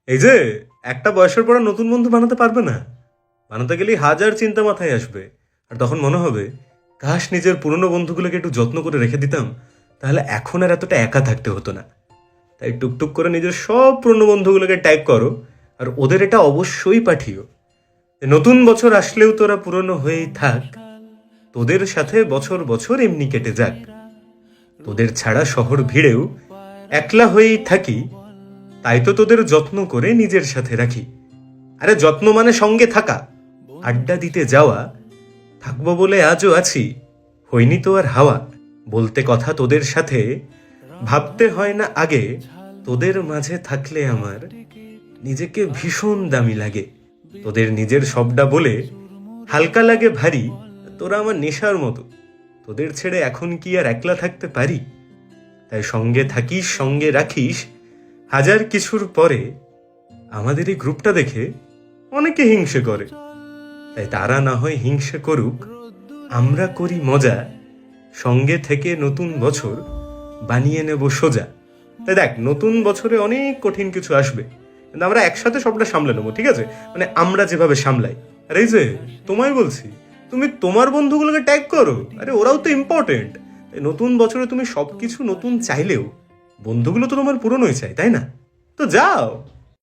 এই যে একটা বয়সের পর আর নতুন বন্ধু বানাতে পারবে না। বানাতে গেলেই হাজার চিন্তা মাথায় আসবে। আর তখন মনে হবে কাশ নিজের পুরনো বন্ধুগুলোকে একটু যত্ন করে রেখে দিতাম, তাহলে এখন আর এতটা একা থাকতে হতো না। তাই টুকটুক করে নিজের সব পুরনো বন্ধুগুলোকে ট্যাগ করো, আর ওদের এটা অবশ্যই পাঠিও যে নতুন বছর আসলেও তোরা পুরনো হয়েই থাক, তোদের সাথে বছর বছর এমনি কেটে যাক। তোদের ছাড়া শহর ভিড়েও একলা হয়েই থাকি, তাই তো তোদের যত্ন করে নিজের সাথে রাখি। আরে যত্ন মানে সঙ্গে থাকা, আড্ডা দিতে যাওয়া, থাকবো বলে আজও আছি, হইনি তো আর হাওয়া। বলতে কথা তোদের সাথে, ভাবতে হয় না আগে, তোদের মাঝে থাকলে আমার নিজেকে ভীষণ দামি লাগে। তোদের নিজের সবটা বলে হালকা লাগে ভারী, তোরা আমার নেশার মতো। তোদের ছেড়ে এখন কি আর একলা থাকতে পারি? তাই সঙ্গে থাকিস, সঙ্গে রাখিস, হাজার কিছুর পরে আমাদের এই গ্রুপটা দেখে অনেকে হিংসে করে। তাই তারা না হয় হিংসে করুক, আমরা করি মজা, সঙ্গে থেকে নতুন বছর বানিয়ে নেব সোজা। তাই দেখ, নতুন বছরে অনেক কঠিন কিছু আসবে, কিন্তু আমরা একসাথে সবটা সামলে নেবো, ঠিক আছে? মানে আমরা যেভাবে সামলাই। আর এই যে তোমায় বলছি, তুমি তোমার বন্ধুগুলোকে ট্যাগ করো, আরে ওরাও তো ইম্পর্টেন্ট। নতুন বছরে তুমি সবকিছু নতুন চাইলেও বন্ধুগুলো তো তোমার পুরনোই চাই, তাই না? তো যাও।